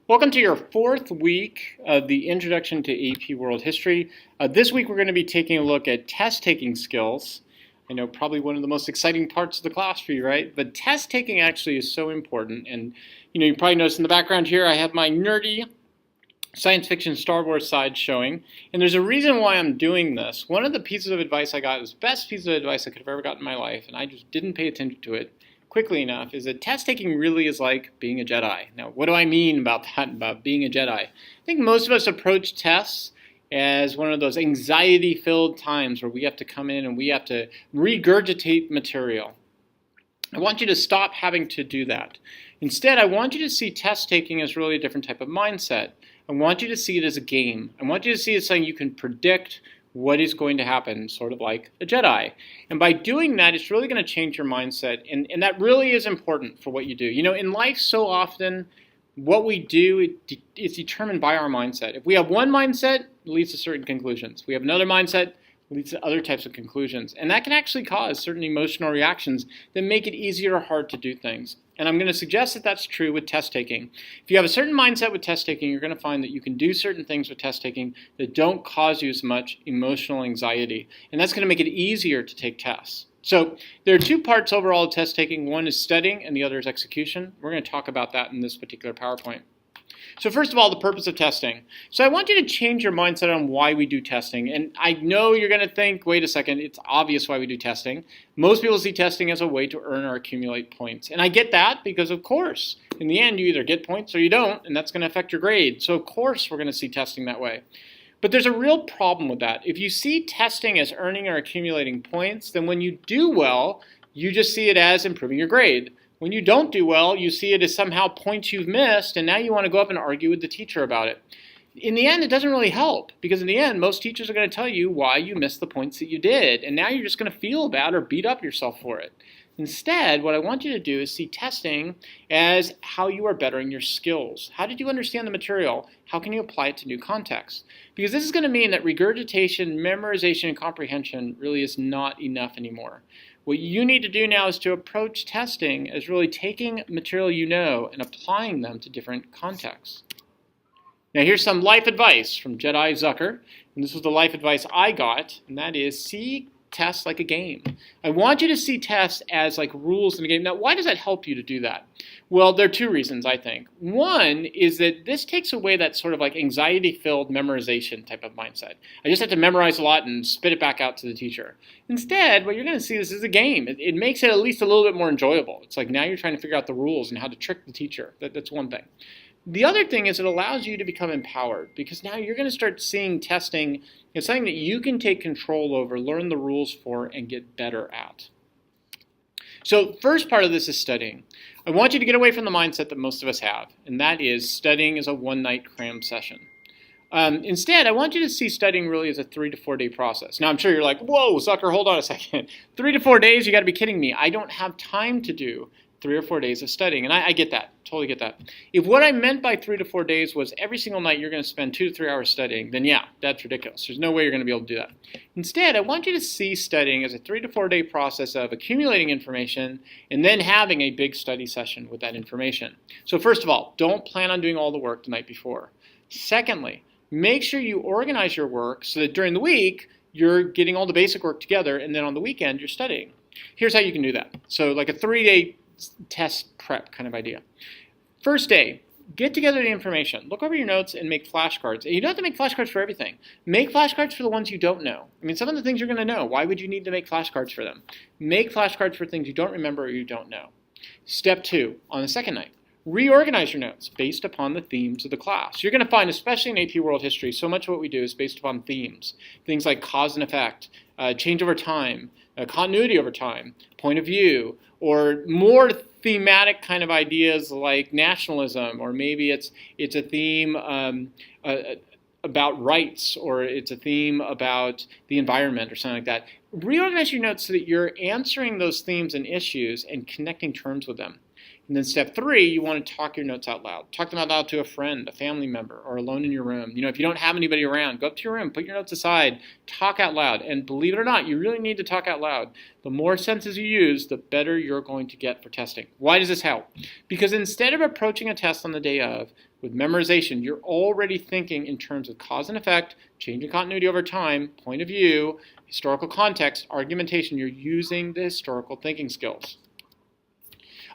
Welcome to your fourth week of the Introduction to AP World History. This week we're going to be taking a look at test-taking skills. I know probably one of the most exciting parts of the class for you, right? But test-taking actually is so important. And you probably noticed in the background here I have my nerdy science fiction Star Wars side showing. And there's a reason why I'm doing this. One of the pieces of advice I got, was the best piece of advice I could have ever gotten in my life, and I just didn't pay attention to it quickly enough, is that test-taking really is like being a Jedi. Now, what do I mean about that, about being a Jedi? I think most of us approach tests as one of those anxiety-filled times where we have to come in and we have to regurgitate material. I want you to stop having to do that. Instead, I want you to see test-taking as really a different type of mindset. I want you to see it as a game. I want you to see it as something you can predict what is going to happen, sort of like a Jedi. And by doing that, it's really going to change your mindset. And that really is important for what you do. In life, so often, what we do is determined by our mindset. If we have one mindset, it leads to certain conclusions. If we have another mindset, it leads to other types of conclusions. And that can actually cause certain emotional reactions that make it easier or hard to do things. And I'm going to suggest that that's true with test-taking. If you have a certain mindset with test-taking, you're going to find that you can do certain things with test-taking that don't cause you as much emotional anxiety. And that's going to make it easier to take tests. So there are two parts overall of test-taking. One is studying and the other is execution. We're going to talk about that in this particular PowerPoint. So first of all, the purpose of testing. So I want you to change your mindset on why we do testing. And I know you're going to think, wait a second, it's obvious why we do testing. Most people see testing as a way to earn or accumulate points. And I get that because, of course, in the end, you either get points or you don't, and that's going to affect your grade. So, of course, we're going to see testing that way. But there's a real problem with that. If you see testing as earning or accumulating points, then when you do well, you just see it as improving your grade. When you don't do well, you see it as somehow points you've missed, and now you want to go up and argue with the teacher about it. In the end, it doesn't really help, because in the end, most teachers are going to tell you why you missed the points that you did, and now you're just going to feel bad or beat up yourself for it. Instead, what I want you to do is see testing as how you are bettering your skills. How did you understand the material? How can you apply it to new contexts? Because this is going to mean that regurgitation, memorization, and comprehension really is not enough anymore. What you need to do now is to approach testing as really taking material you know and applying them to different contexts. Now here's some life advice from Jedi Zucker, and this was the life advice I got, and that is see tests like a game. I want you to see tests as like rules in a game. Now, why does that help you to do that? Well, there are two reasons, I think. One is that this takes away that sort of like anxiety-filled memorization type of mindset. I just have to memorize a lot and spit it back out to the teacher. Instead, what you're going to see this is a game. It makes it at least a little bit more enjoyable. It's like now you're trying to figure out the rules and how to trick the teacher. That's one thing. The other thing is it allows you to become empowered, because now you're going to start seeing testing as something that you can take control over, learn the rules for, and get better at. So first part of this is studying. I want you to get away from the mindset that most of us have, and that is studying as a one-night cram session. Instead, I want you to see studying really as a 3 to 4 day process. Now, I'm sure you're like, whoa, Zucker, hold on a second. 3 to 4 days? You got to be kidding me. I don't have time to do 3 or 4 days of studying. And I get that, totally get that. If what I meant by 3 to 4 days was every single night you're going to spend 2 to 3 hours studying, then yeah, that's ridiculous. There's no way you're going to be able to do that. Instead, I want you to see studying as a 3 to 4 day process of accumulating information and then having a big study session with that information. So first of all, don't plan on doing all the work the night before. Secondly, make sure you organize your work so that during the week you're getting all the basic work together, and then on the weekend you're studying. Here's how you can do that. So like a 3-day test prep kind of idea. First day, get together the information. Look over your notes and make flashcards. And you don't have to make flashcards for everything. Make flashcards for the ones you don't know. I mean, some of the things you're going to know. Why would you need to make flashcards for them? Make flashcards for things you don't remember or you don't know. Step 2, on the second night, reorganize your notes based upon the themes of the class. You're going to find, especially in AP World History, so much of what we do is based upon themes. Things like cause and effect, change over time, continuity over time, point of view, or more thematic kind of ideas like nationalism, or maybe it's a theme about rights, or it's a theme about the environment or something like that. Reorganize your notes so that you're answering those themes and issues and connecting terms with them. And then step 3, you want to talk your notes out loud. Talk them out loud to a friend, a family member, or alone in your room. If you don't have anybody around, go up to your room, put your notes aside, talk out loud. And believe it or not, you really need to talk out loud. The more senses you use, the better you're going to get for testing. Why does this help? Because instead of approaching a test on the day of with memorization, you're already thinking in terms of cause and effect, change in continuity over time, point of view, historical context, argumentation. You're using the historical thinking skills.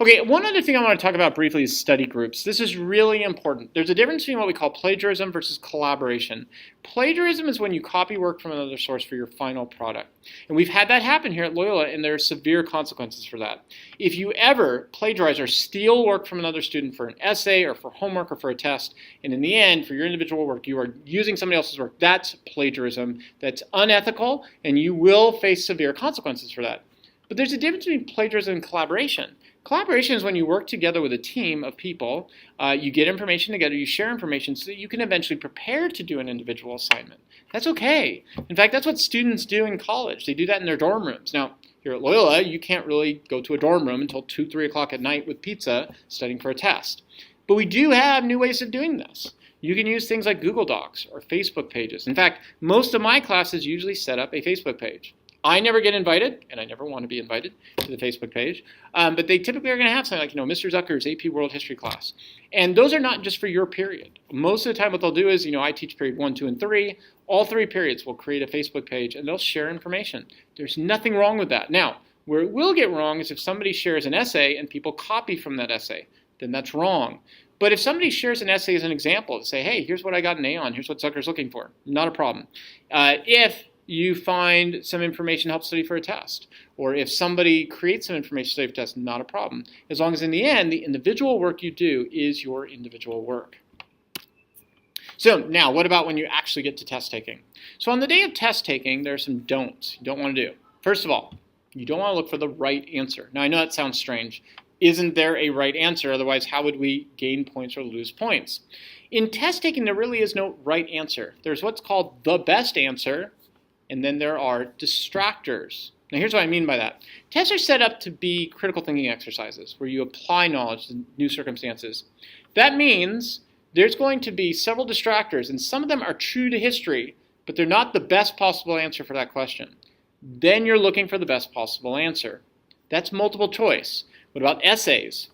Okay, one other thing I want to talk about briefly is study groups. This is really important. There's a difference between what we call plagiarism versus collaboration. Plagiarism is when you copy work from another source for your final product. And we've had that happen here at Loyola, and there are severe consequences for that. If you ever plagiarize or steal work from another student for an essay or for homework or for a test, and in the end, for your individual work, you are using somebody else's work, that's plagiarism. That's unethical, and you will face severe consequences for that. But there's a difference between plagiarism and collaboration. Collaboration is when you work together with a team of people, you get information together, you share information so that you can eventually prepare to do an individual assignment. That's okay. In fact, that's what students do in college. They do that in their dorm rooms. Now, here at Loyola, you can't really go to a dorm room until 2, 3 o'clock at night with pizza studying for a test. But we do have new ways of doing this. You can use things like Google Docs or Facebook pages. In fact, most of my classes usually set up a Facebook page. I never get invited, and I never want to be invited to the Facebook page, but they typically are going to have something like, Mr. Zucker's AP World History class. And those are not just for your period. Most of the time what they'll do is, I teach period 1, 2, and 3. All 3 periods will create a Facebook page, and they'll share information. There's nothing wrong with that. Now, where it will get wrong is if somebody shares an essay and people copy from that essay. Then that's wrong. But if somebody shares an essay as an example to say, hey, here's what I got an A on, here's what Zucker's looking for, not a problem. If you find some information to help study for a test, or if somebody creates some information to study for a test, not a problem. As long as in the end, the individual work you do is your individual work. So now, what about when you actually get to test taking? So on the day of test taking, there are some don'ts you don't want to do. First of all, you don't want to look for the right answer. Now, I know that sounds strange. Isn't there a right answer? Otherwise, how would we gain points or lose points? In test taking, there really is no right answer. There's what's called the best answer, and then there are distractors. Now here's what I mean by that. Tests are set up to be critical thinking exercises where you apply knowledge to new circumstances. That means there's going to be several distractors, and some of them are true to history, but they're not the best possible answer for that question. Then you're looking for the best possible answer. That's multiple choice. What about essays?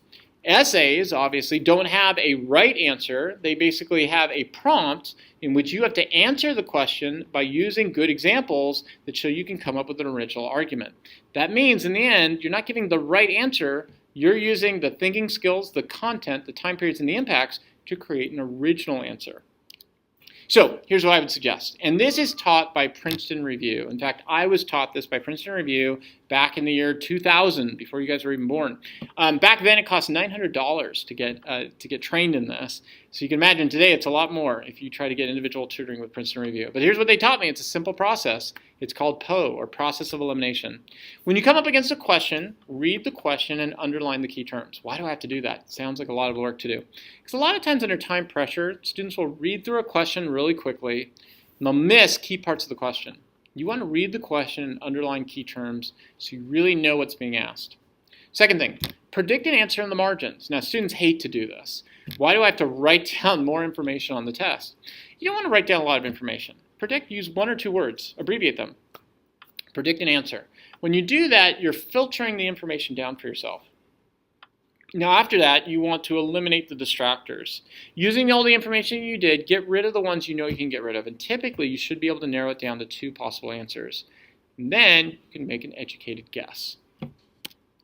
Essays, obviously, don't have a right answer. They basically have a prompt in which you have to answer the question by using good examples that show you can come up with an original argument. That means, in the end, you're not giving the right answer. You're using the thinking skills, the content, the time periods, and the impacts to create an original answer. So here's what I would suggest. And this is taught by Princeton Review. In fact, I was taught this by Princeton Review back in the year 2000, before you guys were even born. Back then, it cost $900 to get trained in this. So you can imagine today it's a lot more if you try to get individual tutoring with Princeton Review. But here's what they taught me. It's a simple process. It's called PO, or process of elimination. When you come up against a question, read the question and underline the key terms. Why do I have to do that? It sounds like a lot of work to do. Because a lot of times under time pressure, students will read through a question really quickly, and they'll miss key parts of the question. You want to read the question and underline key terms so you really know what's being asked. Second thing, predict an answer in the margins. Now, students hate to do this. Why do I have to write down more information on the test? You don't want to write down a lot of information. Predict, use 1 or 2 words, abbreviate them. Predict an answer. When you do that, you're filtering the information down for yourself. Now after that, you want to eliminate the distractors. Using all the information you did, get rid of the ones you know you can get rid of. And typically, you should be able to narrow it down to 2 possible answers. And then you can make an educated guess.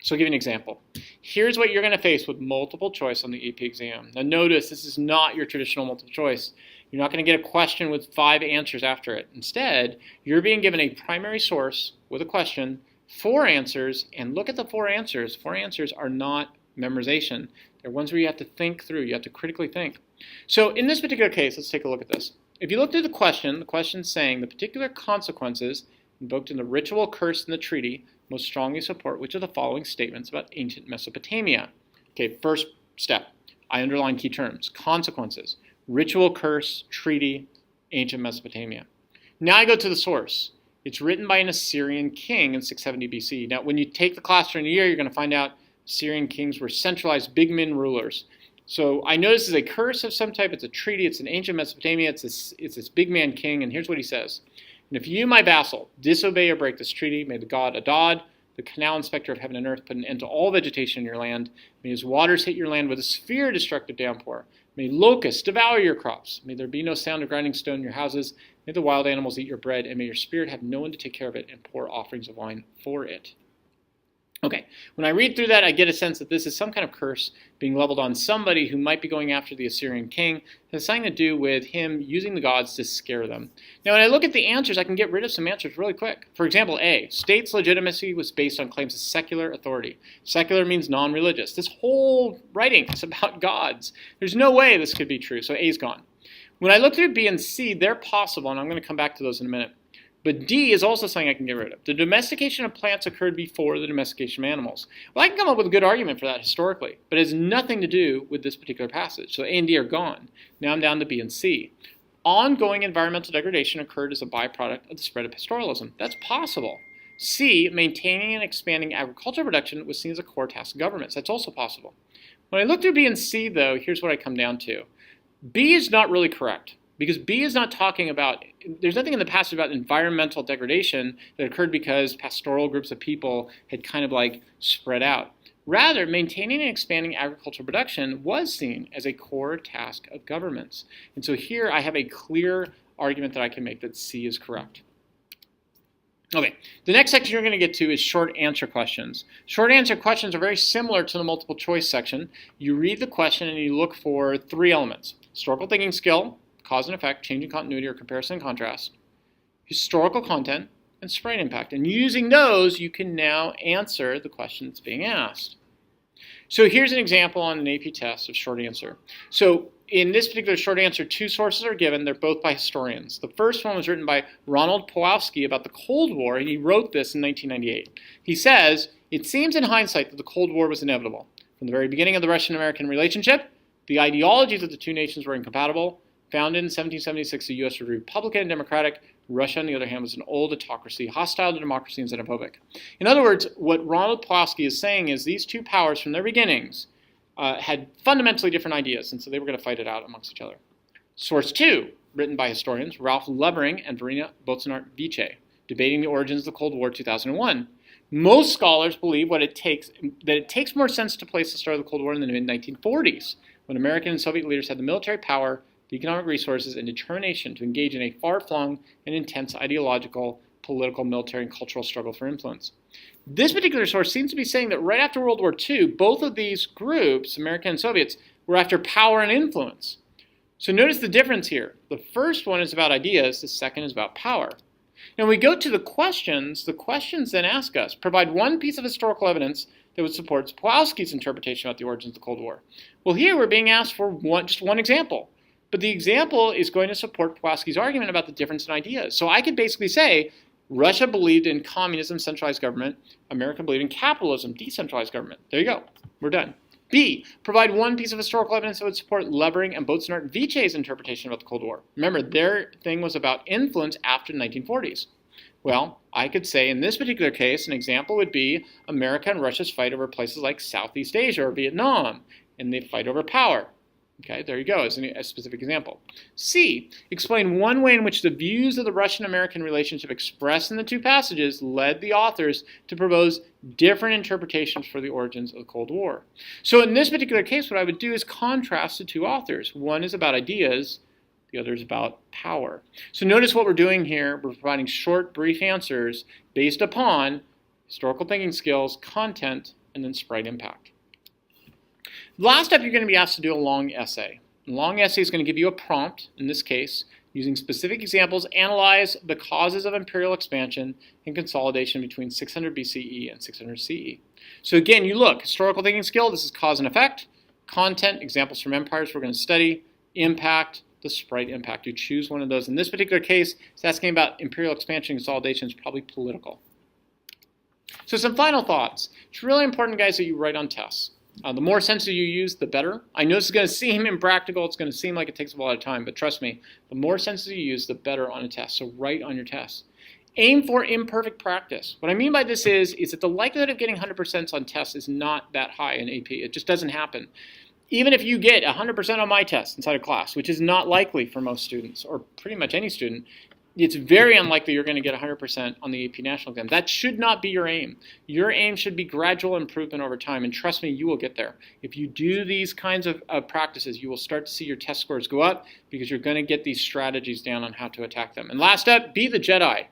So I'll give you an example. Here's what you're going to face with multiple choice on the AP exam. Now notice, this is not your traditional multiple choice. You're not going to get a question with 5 answers after it. Instead, you're being given a primary source with a question, 4 answers, and look at the 4 answers. 4 answers are not memorization. They're ones where you have to think through. You have to critically think. So in this particular case, let's take a look at this. If you look through the question's saying the particular consequences invoked in the ritual, curse, and the treaty most strongly support which of the following statements about ancient Mesopotamia. Okay, first step. I underline key terms. Consequences. Ritual, curse, treaty, ancient Mesopotamia. Now I go to the source. It's written by an Assyrian king in 670 BC. Now when you take the class during the year, you're going to find out Assyrian kings were centralized big men rulers. So I know this is a curse of some type. It's a treaty. It's an ancient Mesopotamia. It's this big man king. And here's what he says. And if you, my vassal, disobey or break this treaty, may the god Adad, the canal inspector of heaven and earth, put an end to all vegetation in your land. May his waters hit your land with a severe destructive downpour. May locusts devour your crops. May there be no sound of grinding stone in your houses. May the wild animals eat your bread. And may your spirit have no one to take care of it and pour offerings of wine for it. Okay, when I read through that, I get a sense that this is some kind of curse being leveled on somebody who might be going after the Assyrian king. It has something to do with him using the gods to scare them. Now, when I look at the answers, I can get rid of some answers really quick. For example, A, state's legitimacy was based on claims of secular authority. Secular means non-religious. This whole writing is about gods. There's no way this could be true, so A's gone. When I look through B and C, they're possible, and I'm going to come back to those in a minute. But D is also something I can get rid of. The domestication of plants occurred before the domestication of animals. Well, I can come up with a good argument for that historically, but it has nothing to do with this particular passage. So A and D are gone. Now I'm down to B and C. Ongoing environmental degradation occurred as a byproduct of the spread of pastoralism. That's possible. C, maintaining and expanding agricultural production was seen as a core task of governments. That's also possible. When I look through B and C, though, here's what I come down to. B is not really correct. Because B is not talking about, there's nothing in the passage about environmental degradation that occurred because pastoral groups of people had kind of like spread out. Rather, maintaining and expanding agricultural production was seen as a core task of governments. And so here I have a clear argument that I can make that C is correct. Okay, the next section you're going to get to is short answer questions. Short answer questions are very similar to the multiple choice section. You read the question and you look for three elements: historical thinking skill, cause and effect, change in continuity or comparison and contrast, historical content, and sprite impact. And using those, you can now answer the question that's being asked. So here's an example on an AP test of short answer. So in this particular short answer, two sources are given. They're both by historians. The first one was written by Ronald Pawlowski about the Cold War, and he wrote this in 1998. He says, "It seems in hindsight that the Cold War was inevitable. From the very beginning of the Russian-American relationship, the ideologies of the two nations were incompatible. Founded in 1776, the U.S. was Republican and Democratic. Russia, on the other hand, was an old autocracy, hostile to democracy and xenophobic." In other words, what Ronald Pawlowski is saying is these two powers from their beginnings had fundamentally different ideas, and so they were going to fight it out amongst each other. Source 2, written by historians Ralph Levering and Verena Bolsonaro-Vice, debating the origins of the Cold War 2001. Most scholars believe that it takes more sense to place the start of the Cold War in the mid-1940s, when American and Soviet leaders had the military power, the economic resources, and determination to engage in a far-flung and intense ideological, political, military, and cultural struggle for influence. This particular source seems to be saying that right after World War II, both of these groups, American and Soviets, were after power and influence. So notice the difference here. The first one is about ideas, the second is about power. Now, when we go to the questions then ask us, provide one piece of historical evidence that would support Pawlowski's interpretation about the origins of the Cold War. Well, here we're being asked for just one example. But the example is going to support Pawlowski's argument about the difference in ideas. So I could basically say, Russia believed in communism, centralized government. America believed in capitalism, decentralized government. There you go. We're done. B, provide one piece of historical evidence that would support Levering and Bolsonaro-Vice's interpretation about the Cold War. Remember, their thing was about influence after the 1940s. Well, I could say in this particular case, an example would be America and Russia's fight over places like Southeast Asia or Vietnam, and they fight over power. Okay, there you go, as a specific example. C, explain one way in which the views of the Russian-American relationship expressed in the two passages led the authors to propose different interpretations for the origins of the Cold War. So in this particular case, what I would do is contrast the two authors. One is about ideas, the other is about power. So notice what we're doing here. We're providing short, brief answers based upon historical thinking skills, content, and then sprite impact. Last up, you're going to be asked to do a long essay. A long essay is going to give you a prompt, in this case, using specific examples, analyze the causes of imperial expansion and consolidation between 600 BCE and 600 CE. So again, you look, historical thinking skill, this is cause and effect, content, examples from empires we're going to study, impact, the sprite impact. You choose one of those. In this particular case, it's asking about imperial expansion and consolidation. It's probably political. So some final thoughts. It's really important, guys, that you write on tests. The more senses you use, the better. I know this is going to seem impractical. It's going to seem like it takes a lot of time, but trust me, the more senses you use, the better on a test. So write on your test. Aim for imperfect practice. What I mean by this is that the likelihood of getting 100% on tests is not that high in AP. It just doesn't happen. Even if you get 100% on my test inside of class, which is not likely for most students, or pretty much any student, it's very unlikely you're going to get 100% on the AP National Exam. That should not be your aim. Your aim should be gradual improvement over time, and trust me, you will get there. If you do these kinds of practices, you will start to see your test scores go up because you're going to get these strategies down on how to attack them. And last up, be the Jedi.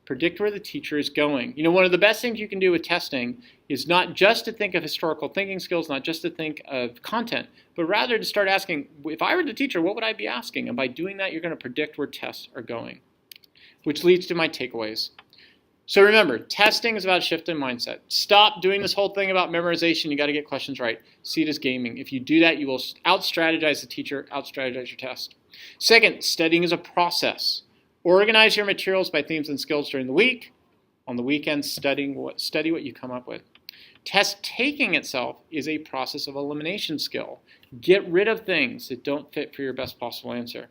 Predict where the teacher is going. You know, one of the best things you can do with testing is not just to think of historical thinking skills, not just to think of content, but rather to start asking, if I were the teacher, what would I be asking? And by doing that, you're going to predict where tests are going. Which leads to my takeaways. So remember, testing is about shifting mindset. Stop doing this whole thing about memorization. You got to get questions right. See it as gaming. If you do that, you will out-strategize the teacher, out-strategize your test. Second, studying is a process. Organize your materials by themes and skills during the week. On the weekend, study what you come up with. Test taking itself is a process of elimination skill. Get rid of things that don't fit for your best possible answer.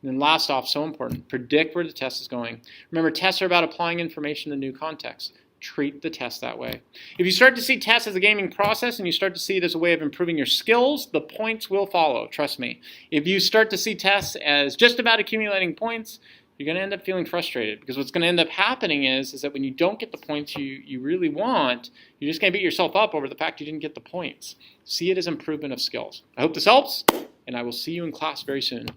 And then last off, so important, predict where the test is going. Remember, tests are about applying information in new context. Treat the test that way. If you start to see tests as a gaming process and you start to see it as a way of improving your skills, the points will follow, trust me. If you start to see tests as just about accumulating points, you're going to end up feeling frustrated because what's going to end up happening is that when you don't get the points you really want, you're just going to beat yourself up over the fact you didn't get the points. See it as improvement of skills. I hope this helps, and I will see you in class very soon.